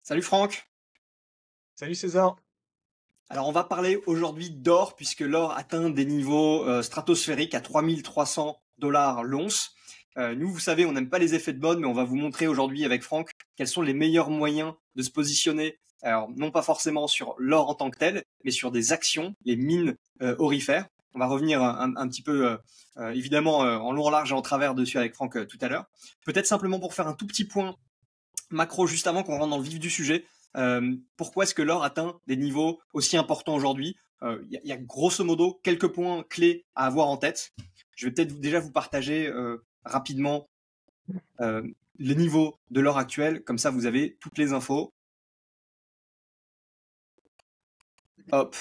Salut Franck. Salut César. Alors on va parler aujourd'hui d'or puisque l'or atteint des niveaux stratosphériques à 3300 $ l'once. Nous, vous savez, on n'aime pas les effets de mode, mais on va vous montrer aujourd'hui avec Franck quels sont les meilleurs moyens de se positionner. Alors non pas forcément sur l'or en tant que tel, mais sur des actions, les mines aurifères. On va revenir un petit peu évidemment en long, en large et en travers dessus avec Franck tout à l'heure. Peut-être simplement pour faire un tout petit point macro juste avant qu'on rentre dans le vif du sujet. Pourquoi est-ce que l'or atteint des niveaux aussi importants aujourd'hui? Il y a grosso modo quelques points clés à avoir en tête. Je vais peut-être déjà vous partager rapidement euh, les niveaux de l'or actuel, comme ça vous avez toutes les infos. Hop.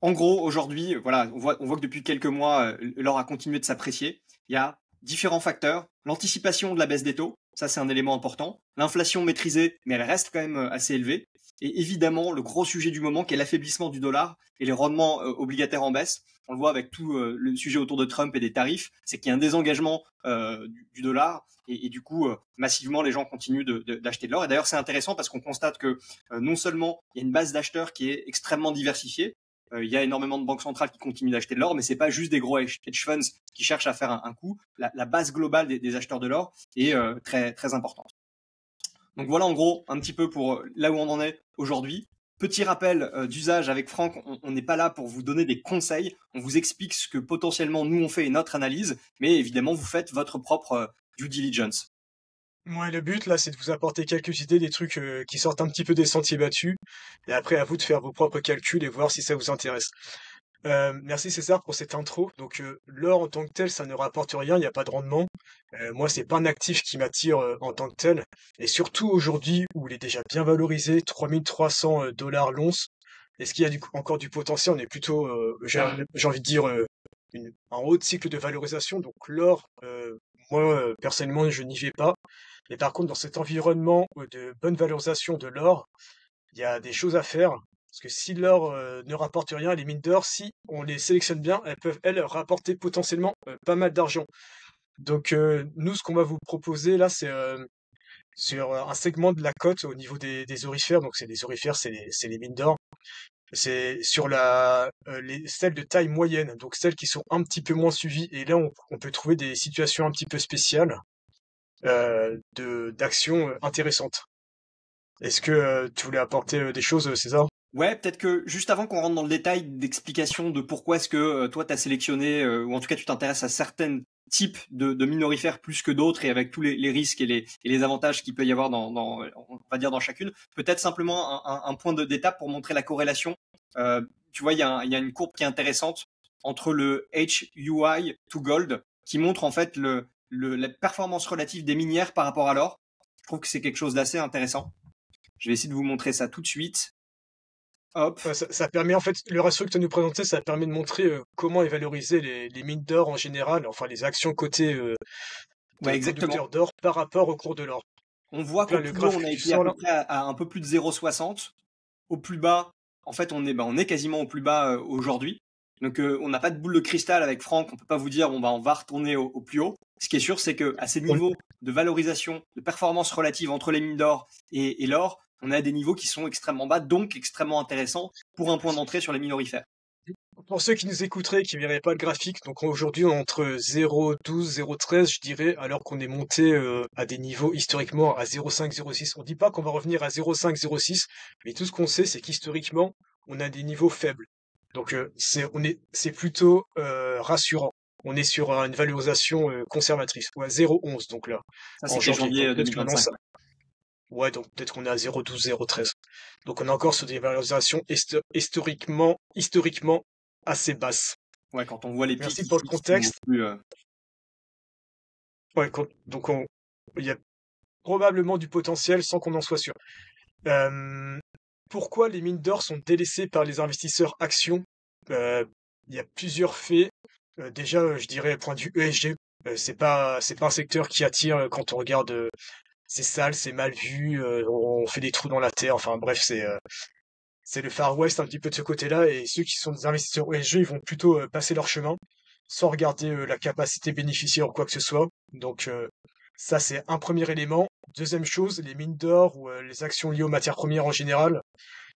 En gros, aujourd'hui, voilà, on voit que depuis quelques mois, l'or a continué de s'apprécier. Il y a différents facteurs. L'anticipation de la baisse des taux, ça c'est un élément important. L'inflation maîtrisée, mais elle reste quand même assez élevée. Et évidemment, le gros sujet du moment qui est l'affaiblissement du dollar et les rendements obligataires en baisse. On le voit avec tout le sujet autour de Trump et des tarifs, c'est qu'il y a un désengagement du dollar et du coup, massivement, les gens continuent d'acheter de l'or. Et d'ailleurs, c'est intéressant parce qu'on constate que non seulement il y a une base d'acheteurs qui est extrêmement diversifiée, il y a énormément de banques centrales qui continuent d'acheter de l'or, mais c'est pas juste des gros hedge funds qui cherchent à faire un coup. La base globale des acheteurs de l'or est très très importante. Donc voilà en gros un petit peu pour là où on en est aujourd'hui. Petit rappel d'usage avec Franck, on n'est pas là pour vous donner des conseils, on vous explique ce que potentiellement nous on fait et notre analyse, mais évidemment vous faites votre propre due diligence. Moi, le but là, c'est de vous apporter quelques idées, des trucs qui sortent un petit peu des sentiers battus, et après à vous de faire vos propres calculs et voir si ça vous intéresse. Merci César pour cette intro. Donc l'or en tant que tel, ça ne rapporte rien, il n'y a pas de rendement. Moi, c'est pas un actif qui m'attire en tant que tel, et surtout aujourd'hui où il est déjà bien valorisé, 3300 $ l'once. Est-ce qu'il y a encore du potentiel? On est plutôt, j'ai envie de dire, un haut cycle de valorisation. Donc l'or, moi personnellement, je n'y vais pas. Mais par contre, dans cet environnement de bonne valorisation de l'or, il y a des choses à faire. Parce que si l'or ne rapporte rien, les mines d'or, si on les sélectionne bien, elles peuvent, elles, rapporter potentiellement pas mal d'argent. Donc nous, ce qu'on va vous proposer là, c'est sur un segment de la cote au niveau des aurifères. Donc c'est les aurifères, c'est les mines d'or. C'est sur celles de taille moyenne, donc celles qui sont un petit peu moins suivies. Et là, on peut trouver des situations un petit peu spéciales d'actions intéressantes. Est-ce que tu voulais apporter des choses, César? Ouais, peut-être que juste avant qu'on rentre dans le détail d'explication de pourquoi est-ce que toi tu as sélectionné, ou en tout cas tu t'intéresses à certains types de minorifères plus que d'autres et avec tous les risques et les avantages qu'il peut y avoir on va dire dans chacune, peut-être simplement un point d'étape pour montrer la corrélation. Tu vois, il y a une courbe qui est intéressante entre le HUI to Gold qui montre en fait la performance relative des minières par rapport à l'or. Je trouve que c'est quelque chose d'assez intéressant. Je vais essayer de vous montrer ça tout de suite. Hop. Ça permet en fait, le ratio que tu nous présenté, ça permet de montrer comment est valorisé les mines d'or en général, enfin les actions cotées Ouais, de exactement. producteurs d'or par rapport au cours de l'or. On voit Donc qu'au là, le plus haut, graphe on que a tu été à sens peu là, près à un peu plus de 0,60. Au plus bas, en fait, on est quasiment au plus bas aujourd'hui. Donc, on n'a pas de boule de cristal avec Franck. On peut pas vous dire, bon, bah, on va retourner au plus haut. Ce qui est sûr, c'est que à ces on- niveaux de valorisation, de performance relative entre les mines d'or et l'or, on a des niveaux qui sont extrêmement bas, donc extrêmement intéressants pour un point d'entrée sur les minorifères. pour ceux qui nous écouteraient, qui verraient pas le graphique, donc aujourd'hui on est entre 0,12, 0,13, je dirais, alors qu'on est monté à des niveaux historiquement à 0,5, 0,6. On dit pas qu'on va revenir à 0,5, 0,6, mais tout ce qu'on sait, c'est qu'historiquement, on a des niveaux faibles. Donc c'est plutôt rassurant. On est sur une valorisation conservatrice, ou à 0,11 donc là, Ça, en c'était janvier. janvier Donc peut-être que maintenant 2025. ça. Ouais, donc peut-être qu'on est à 0,12, 0,13. Donc on est encore sur des valorisations historiquement assez basses. Ouais, quand on voit les pics Merci qui pour le qui sont beaucoup contexte. plus. Ouais, donc il y a probablement du potentiel sans qu'on en soit sûr. Euh, Pourquoi les mines d'or sont délaissées par les investisseurs actions? Euh, Il y a plusieurs faits. Déjà, je dirais, point de vue ESG, c'est pas un secteur qui attire quand on regarde. C'est sale, c'est mal vu, on fait des trous dans la terre. Enfin bref, c'est le Far West un petit peu de ce côté-là. Et ceux qui sont des investisseurs ESG, ils vont plutôt passer leur chemin sans regarder la capacité bénéficiaire ou quoi que ce soit. Donc ça, c'est un premier élément. deuxième chose, les mines d'or ou les actions liées aux matières premières en général,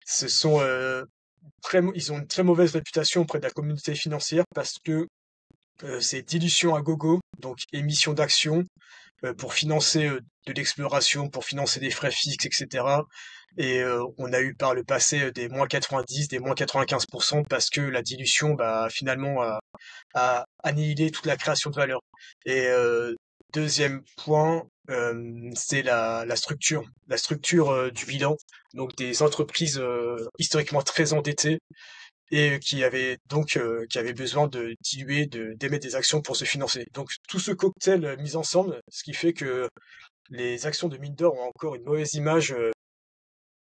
ce sont ils ont une très mauvaise réputation auprès de la communauté financière parce que c'est dilution à gogo, donc émission d'actions pour financer de l'exploration, pour financer des frais fixes, etc. Et on a eu par le passé des moins 90, des moins 95% parce que la dilution, bah, finalement, a annihilé toute la création de valeur. Et deuxième point, c'est la structure du bilan. Donc des entreprises historiquement très endettées et qui avaient besoin de diluer, d'émettre des actions pour se financer. Donc tout ce cocktail mis ensemble, ce qui fait que les actions de mine d'or ont encore une mauvaise image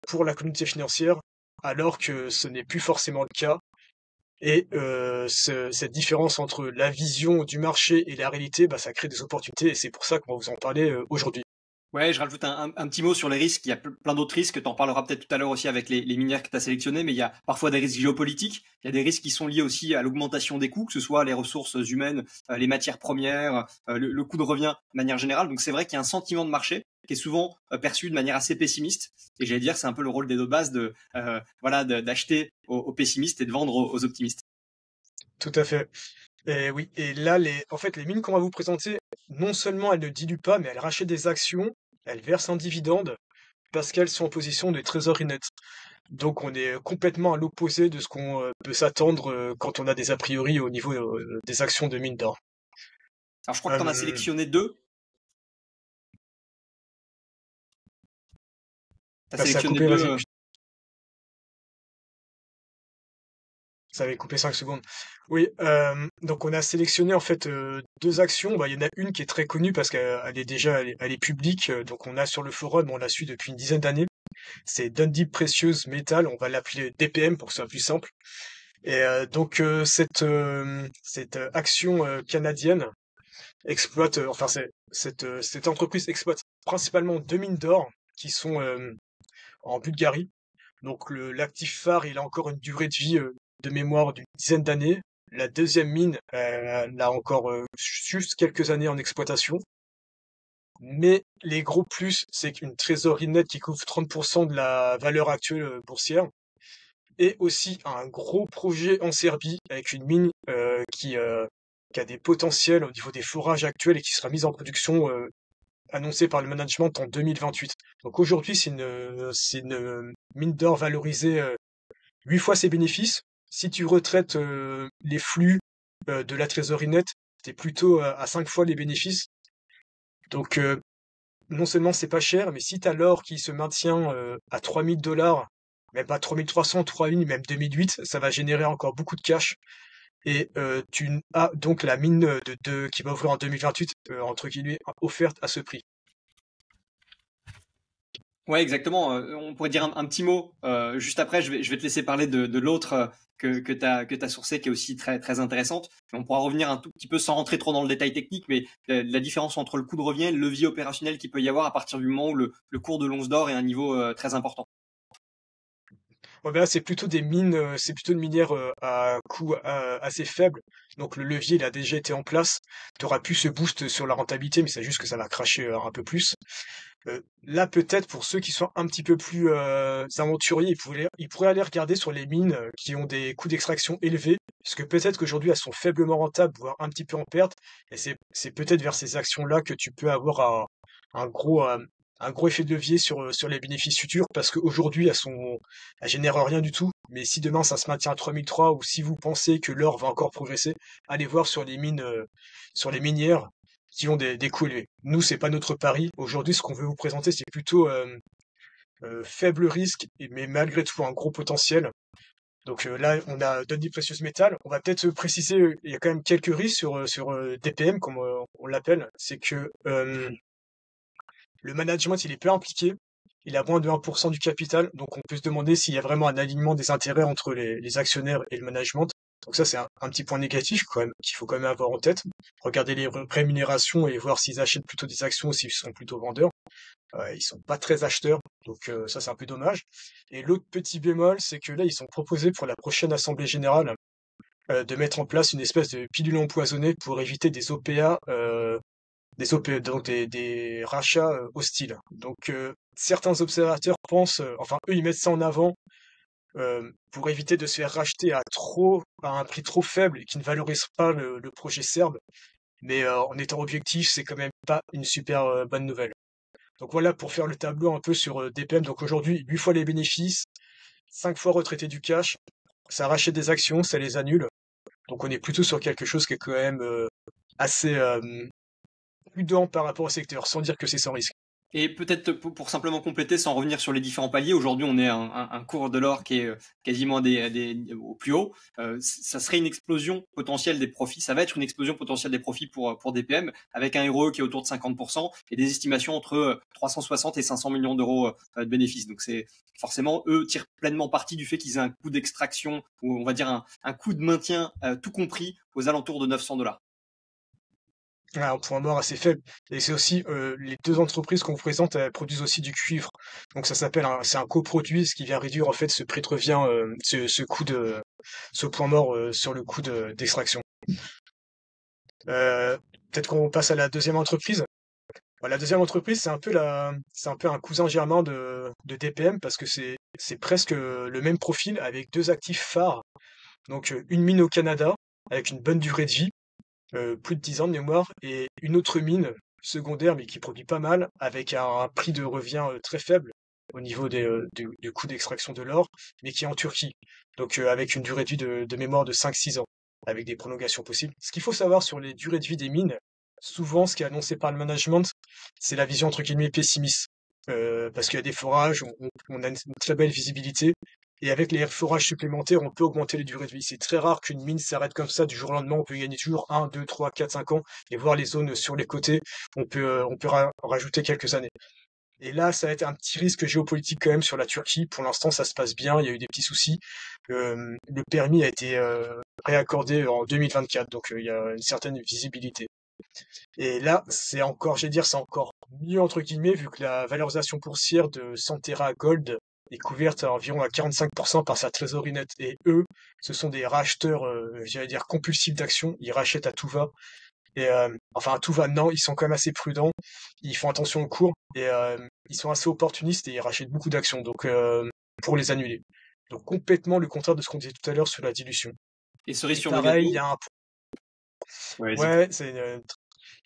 pour la communauté financière, alors que ce n'est plus forcément le cas. Et cette différence entre la vision du marché et la réalité, bah, ça crée des opportunités et c'est pour ça qu'on va vous en parler aujourd'hui. Ouais, je rajoute un petit mot sur les risques. Il y a plein d'autres risques. Tu en parleras peut-être tout à l'heure aussi avec les minières que tu as sélectionnées, mais il y a parfois des risques géopolitiques. Il y a des risques qui sont liés aussi à l'augmentation des coûts, que ce soit les ressources humaines, les matières premières, le coût de revient de manière générale. Donc c'est vrai qu'il y a un sentiment de marché qui est souvent perçu de manière assez pessimiste. Et j'allais dire, c'est un peu le rôle des deux bases d'acheter aux pessimistes et de vendre aux optimistes. Tout à fait. Et oui, et là, en fait, les mines qu'on va vous présenter, non seulement elles ne diluent pas, mais elles rachètent des actions, elles versent un dividende parce qu'elles sont en position de trésorerie nette. Donc on est complètement à l'opposé de ce qu'on peut s'attendre quand on a des a priori au niveau des actions de mines d'or. Alors je crois que tu en as Euh, sélectionné deux. Tu as Ça a sélectionné coupé, deux. vas-y. Ça avait coupé 5 secondes. Oui, donc on a sélectionné en fait deux actions. Bah, il y en a une qui est très connue parce qu'elle est déjà elle est publique. Donc on a sur le forum, on l'a su depuis une dizaine d'années. C'est Dundee Precious Metal. On va l'appeler DPM pour que ce soit plus simple. Et donc cette action canadienne exploite, cette entreprise exploite principalement deux mines d'or qui sont en Bulgarie. Donc l'actif phare, il a encore une durée de vie de mémoire d'une dizaine d'années. La deuxième mine, elle a encore juste quelques années en exploitation. Mais les gros plus, c'est qu'une trésorerie nette qui couvre 30% de la valeur actuelle boursière. Et aussi un gros projet en Serbie avec une mine qui a des potentiels au niveau des forages actuels et qui sera mise en production annoncée par le management en 2028. Donc aujourd'hui, c'est une mine d'or valorisée 8 fois ses bénéfices. Si tu retraites les flux de la trésorerie nette, t'es plutôt à 5 fois les bénéfices. Donc non seulement c'est pas cher, mais si t'as l'or qui se maintient à 3000 $, même pas 3300, 3000, même 2008, ça va générer encore beaucoup de cash. Et tu as donc la mine qui va ouvrir en 2028, entre guillemets, offerte à ce prix. Ouais, exactement. On pourrait dire un petit mot juste après. Je vais te laisser parler de l'autre que t'as sourcé, qui est aussi très, très intéressante. On pourra revenir un tout petit peu sans rentrer trop dans le détail technique, mais la différence entre le coût de revient et le levier opérationnel qu'il peut y avoir à partir du moment où le cours de l'once d'or est à un niveau très important. Bon, ben là, c'est plutôt une minière à coût assez faible. Donc le levier, il a déjà été en place. Tu auras plus ce boost sur la rentabilité, mais c'est juste que ça va cracher un peu plus. Là, peut-être pour ceux qui sont un petit peu plus aventuriers, ils pourraient aller regarder sur les mines qui ont des coûts d'extraction élevés, parce que peut-être qu'aujourd'hui elles sont faiblement rentables, voire un petit peu en perte, et c'est peut-être vers ces actions-là que tu peux avoir un gros un gros effet de levier sur les bénéfices futurs, parce qu'aujourd'hui elles génèrent rien du tout, mais si demain ça se maintient à 3003 ou si vous pensez que l'or va encore progresser, allez voir sur les mines, sur les minières qui ont des coûts élevés. Nous, c'est pas notre pari. Aujourd'hui, ce qu'on veut vous présenter, c'est plutôt faible risque, mais malgré tout un gros potentiel. Donc là, on a Dundee Precious Metal. On va peut-être préciser, il y a quand même quelques risques sur DPM, comme on l'appelle. C'est que le management, il est peu impliqué. Il a moins de 1% du capital. Donc on peut se demander s'il y a vraiment un alignement des intérêts entre les actionnaires et le management. Donc ça, c'est un petit point négatif quand même, qu'il faut quand même avoir en tête. Regarder les rémunérations et voir s'ils achètent plutôt des actions ou s'ils sont plutôt vendeurs. Ils sont pas très acheteurs, donc ça c'est un peu dommage. Et l'autre petit bémol, c'est que là, ils sont proposés pour la prochaine Assemblée générale de mettre en place une espèce de pilule empoisonnée pour éviter des OPA donc des rachats hostiles. Donc certains observateurs pensent, enfin eux ils mettent ça en avant pour éviter de se faire racheter à un prix trop faible et qui ne valorise pas le projet serbe. Mais en étant objectif, c'est quand même pas une super bonne nouvelle. Donc voilà pour faire le tableau un peu sur DPM. Donc aujourd'hui, 8 fois les bénéfices, 5 fois retraité du cash, ça rachète des actions, ça les annule. Donc on est plutôt sur quelque chose qui est quand même assez prudent par rapport au secteur, sans dire que c'est sans risque. Et peut-être pour simplement compléter, sans revenir sur les différents paliers, aujourd'hui on est à un cours de l'or qui est quasiment au plus haut. Ça serait une explosion potentielle des profits. Ça va être une explosion potentielle des profits pour DPM, avec un ROE qui est autour de 50% et des estimations entre 360 et 500 millions d'euros de bénéfices. Donc c'est forcément, eux tirent pleinement parti du fait qu'ils aient un coût d'extraction, ou on va dire un coût de maintien tout compris aux alentours de 900 $. Ouais, un point mort assez faible. Et c'est aussi les deux entreprises qu'on vous présente, elles produisent aussi du cuivre. Donc ça s'appelle c'est un coproduit, ce qui vient réduire en fait ce prix de revient, ce point mort sur le coût d'extraction. Euh, Peut-être qu'on passe à la deuxième entreprise. Bon, la deuxième entreprise, c'est un peu un cousin germain de DPM parce que c'est presque le même profil avec deux actifs phares. Donc une mine au Canada avec une bonne durée de vie, plus de 10 ans de mémoire, et une autre mine secondaire mais qui produit pas mal avec un prix de revient très faible au niveau du coût d'extraction de l'or, mais qui est en Turquie. Donc avec une durée de vie de mémoire de 5-6 ans, avec des prolongations possibles. Ce qu'il faut savoir sur les durées de vie des mines, souvent ce qui est annoncé par le management, c'est la vision entre guillemets pessimiste. Parce qu'il y a des forages, on a une très belle visibilité, et avec les forages supplémentaires, on peut augmenter les durées de vie. C'est très rare qu'une mine s'arrête comme ça du jour au lendemain. On peut gagner toujours 1, 2, 3, 4, 5 ans. Et voir les zones sur les côtés, on peut rajouter quelques années. Et là, ça va être un petit risque géopolitique quand même sur la Turquie. Pour l'instant, ça se passe bien. Il y a eu des petits soucis. Le permis a été réaccordé en 2024. Donc, il y a une certaine visibilité. Et là, c'est encore mieux entre guillemets, vu que la valorisation boursière de Santerra Gold est couverte à environ à 45% par sa trésorerie nette. Et eux, ce sont des racheteurs, j'allais dire compulsifs d'actions. Ils rachètent à tout va. Et enfin, à tout va, non, ils sont quand même assez prudents. Ils font attention au cours et ils sont assez opportunistes et ils rachètent beaucoup d'actions. Donc, pour les annuler. Donc complètement le contraire de ce qu'on disait tout à l'heure sur la dilution. Et cerise Et sur le pareil, gâteau. il y a un, Ouais, vas-y. ouais,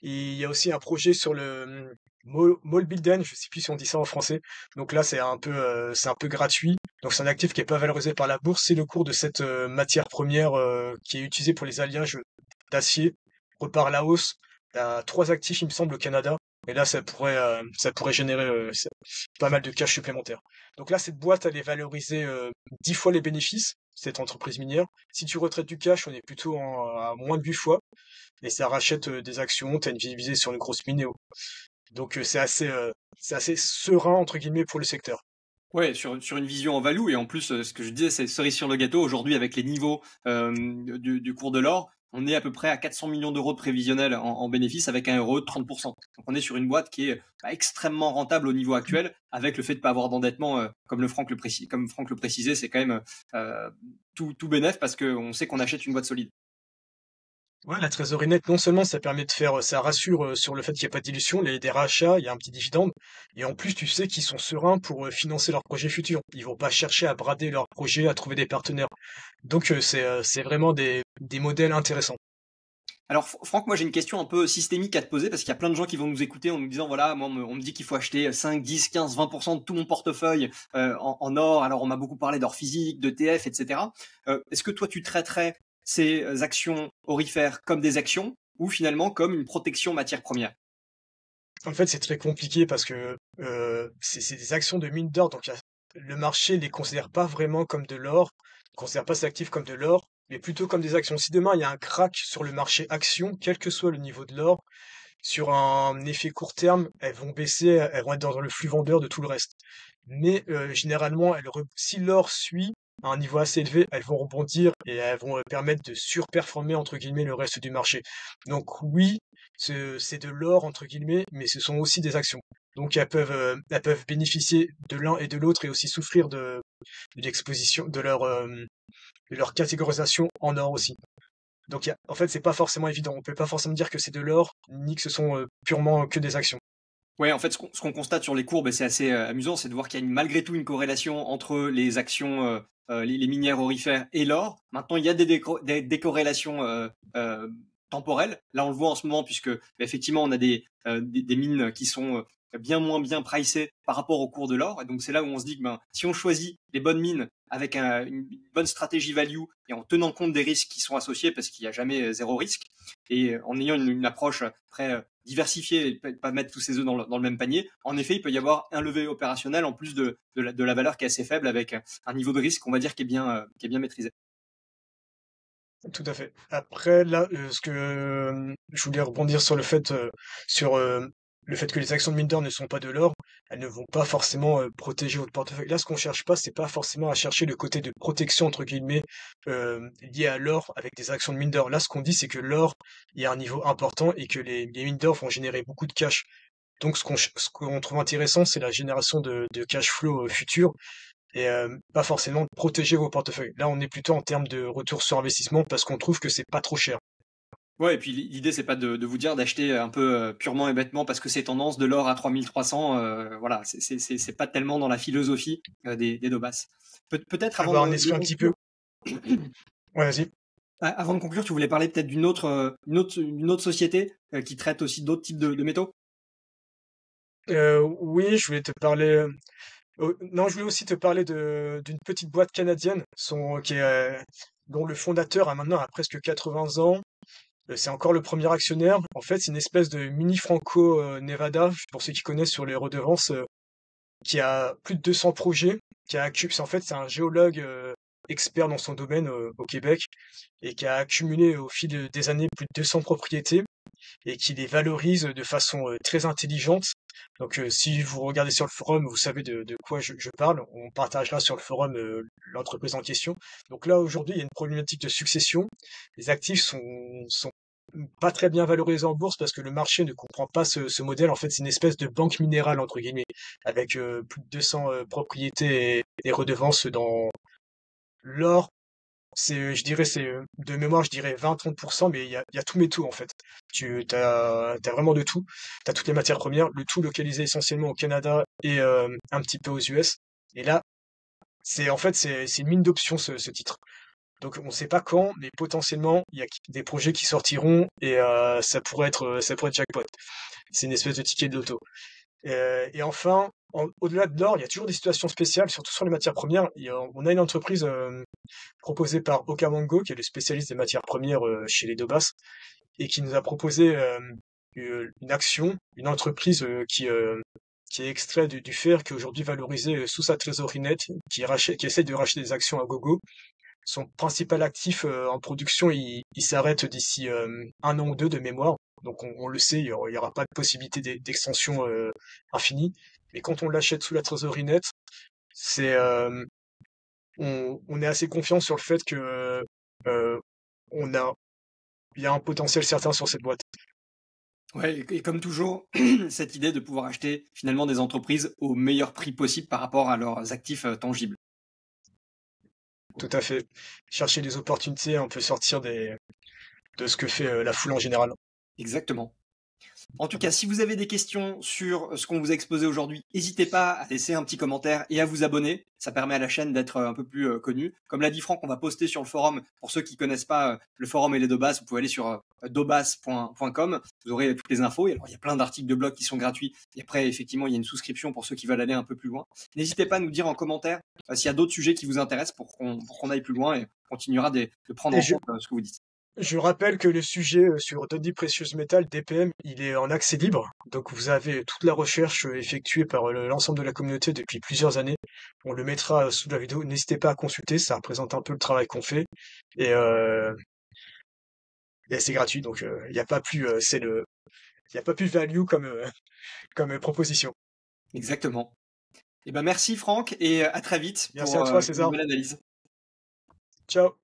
il y a aussi un projet sur le Molbilden, je sais plus si on dit ça en français. Donc là, c'est un peu gratuit. Donc c'est un actif qui est pas valorisé par la bourse. C'est le cours de cette matière première qui est utilisée pour les alliages d'acier repart à la hausse. Il y a trois actifs, il me semble, au Canada. Et là, ça pourrait générer pas mal de cash supplémentaires. Donc là, cette boîte, elle est valorisée 10 fois les bénéfices, cette entreprise minière. Si tu retraites du cash, on est plutôt à moins de 8 fois et ça rachète des actions, t'as une visibilité sur une grosse minéo. Donc c'est assez serein entre guillemets pour le secteur. Ouais, sur une vision en value, et en plus, ce que je disais, c'est cerise sur le gâteau. Aujourd'hui, avec les niveaux du cours de l'or, on est à peu près à 400 millions d'euros de prévisionnel en bénéfice avec un ROE de 30%. Donc on est sur une boîte qui est extrêmement rentable au niveau actuel, avec le fait de ne pas avoir d'endettement, comme Franck le précisait, c'est quand même tout bénef parce qu'on sait qu'on achète une boîte solide. Ouais, la trésorerie nette, non seulement ça permet de faire, ça rassure sur le fait qu'il n'y a pas de dilution, il y a des rachats, il y a un petit dividende, et en plus tu sais qu'ils sont sereins pour financer leurs projets futurs. Ils vont pas chercher à brader leurs projets, à trouver des partenaires. Donc c'est vraiment des modèles intéressants. Alors Franck, moi j'ai une question un peu systémique à te poser parce qu'il y a plein de gens qui vont nous écouter en nous disant voilà, moi on me dit qu'il faut acheter 5, 10, 15, 20% de tout mon portefeuille en or. Alors on m'a beaucoup parlé d'or physique, d'ETF, etc. Est-ce que toi tu traiterais ces actions orifères comme des actions ou finalement comme une protection matière première? En fait, c'est très compliqué parce que c'est des actions de mine d'or, donc le marché les considère pas vraiment comme de l'or, ne considère pas ces actifs comme de l'or, mais plutôt comme des actions. Si demain il y a un crack sur le marché action, quel que soit le niveau de l'or, sur un effet court terme, elles vont baisser, elles vont être dans le flux vendeur de tout le reste. Mais généralement, si l'or suit à un niveau assez élevé, elles vont rebondir et elles vont permettre de surperformer entre guillemets le reste du marché. Donc oui, c'est de l'or entre guillemets, mais ce sont aussi des actions. Donc elles peuvent bénéficier de l'un et de l'autre et aussi souffrir de l'exposition de leur catégorisation en or aussi. Donc en fait, c'est pas forcément évident. On peut pas forcément dire que c'est de l'or, ni que ce sont purement que des actions. Ouais, en fait, ce qu'on constate sur les courbes, et c'est assez amusant, c'est de voir qu'il y a malgré tout une corrélation entre les actions, les minières aurifères et l'or. Maintenant, il y a des décorrélations temporelles. Là, on le voit en ce moment, puisque effectivement, on a des mines qui sont bien moins bien pricées par rapport au cours de l'or. Et donc, c'est là où on se dit que si on choisit les bonnes mines avec une bonne stratégie value et en tenant compte des risques qui sont associés, parce qu'il n'y a jamais zéro risque, et en ayant une approche très diversifier et pas mettre tous ses œufs dans le même panier. En effet, il peut y avoir un levier opérationnel en plus de la valeur qui est assez faible avec un niveau de risque, on va dire, qui est bien maîtrisé. Tout à fait. Après, là, je voulais rebondir sur le fait que les actions de mine d'or ne sont pas de l'or, elles ne vont pas forcément protéger votre portefeuille. Là, ce qu'on cherche pas, c'est pas forcément à chercher le côté de protection entre guillemets lié à l'or avec des actions de mine d'or. Là, ce qu'on dit, c'est que l'or, il y a un niveau important et que les mines d'or vont générer beaucoup de cash. Donc, ce qu'on trouve intéressant, c'est la génération de cash flow futur et pas forcément de protéger vos portefeuilles. Là, on est plutôt en termes de retour sur investissement parce qu'on trouve que c'est pas trop cher. Ouais, et puis l'idée, c'est pas de vous dire d'acheter un peu purement et bêtement parce que c'est tendance de l'or à 3300. Voilà, c'est pas tellement dans la philosophie des Dobas. Peut-être avant Avoir un de esprit un petit peu. conclure, Ouais, vas-y. avant de conclure, tu voulais parler peut-être d'une autre société qui traite aussi d'autres types de métaux? Oui, je voulais te parler. Non, je voulais aussi te parler d'une petite boîte canadienne, dont le fondateur a presque 80 ans. C'est encore le premier actionnaire. En fait, c'est une espèce de mini Franco-Nevada, pour ceux qui connaissent sur les redevances, qui a plus de 200 projets, en fait, c'est un géologue expert dans son domaine au Québec et qui a accumulé au fil des années plus de 200 propriétés et qui les valorise de façon très intelligente. Donc, si vous regardez sur le forum, vous savez de quoi je parle. On partagera sur le forum l'entreprise en question. Donc là, aujourd'hui, il y a une problématique de succession. Les actifs sont pas très bien valorisés en bourse parce que le marché ne comprend pas ce modèle. En fait, c'est une espèce de banque minérale, entre guillemets, avec plus de 200 propriétés et redevances dans l'or. Je dirais, de mémoire, je dirais 20-30%, mais il y a tout métaux, en fait. T'as vraiment de tout. T'as toutes les matières premières, le tout localisé essentiellement au Canada et un petit peu aux US. Et là, c'est une mine d'options, ce titre. Donc, on sait pas quand, mais potentiellement, il y a des projets qui sortiront et ça pourrait être jackpot. C'est une espèce de ticket de loto. Et enfin, au-delà de l'or, il y a toujours des situations spéciales, surtout sur les matières premières. On a une entreprise proposée par Okavango, qui est le spécialiste des matières premières chez les Dobas, et qui nous a proposé une action, une entreprise qui est extrait du fer, qui est aujourd'hui valorisée sous sa trésorerie nette, qui essaie de racheter des actions à gogo. Son principal actif en production, il s'arrête d'ici 1 an ou deux de mémoire. Donc on le sait, il y aura pas de possibilité d'extension infinie. Mais quand on l'achète sous la trésorerie nette, c'est on est assez confiant sur le fait que euh, on a il y a un potentiel certain sur cette boîte. Ouais, et comme toujours, cette idée de pouvoir acheter finalement des entreprises au meilleur prix possible par rapport à leurs actifs tangibles. Tout à fait. Chercher des opportunités, un peu sortir de ce que fait la foule en général. Exactement. En tout cas, si vous avez des questions sur ce qu'on vous a exposé aujourd'hui, n'hésitez pas à laisser un petit commentaire et à vous abonner. Ça permet à la chaîne d'être un peu plus connue. Comme l'a dit Franck, on va poster sur le forum. Pour ceux qui connaissent pas le forum et les Dobas, vous pouvez aller sur dobas.com. Vous aurez toutes les infos. Et alors, il y a plein d'articles de blog qui sont gratuits. Et après, effectivement, il y a une souscription pour ceux qui veulent aller un peu plus loin. N'hésitez pas à nous dire en commentaire s'il y a d'autres sujets qui vous intéressent pour qu'on aille plus loin et on continuera de prendre Et en je, compte ce que vous dites. Je rappelle que le sujet sur Dundee Precious Metal, DPM, il est en accès libre. Donc vous avez toute la recherche effectuée par l'ensemble de la communauté depuis plusieurs années. On le mettra sous la vidéo. N'hésitez pas à consulter, ça représente un peu le travail qu'on fait. Et, euh, et c'est gratuit, donc il n'y a pas plus, il y a pas plus value comme proposition. Exactement. Eh ben merci Franck et à très vite Merci à pour toi, une César. nouvelle analyse. Ciao.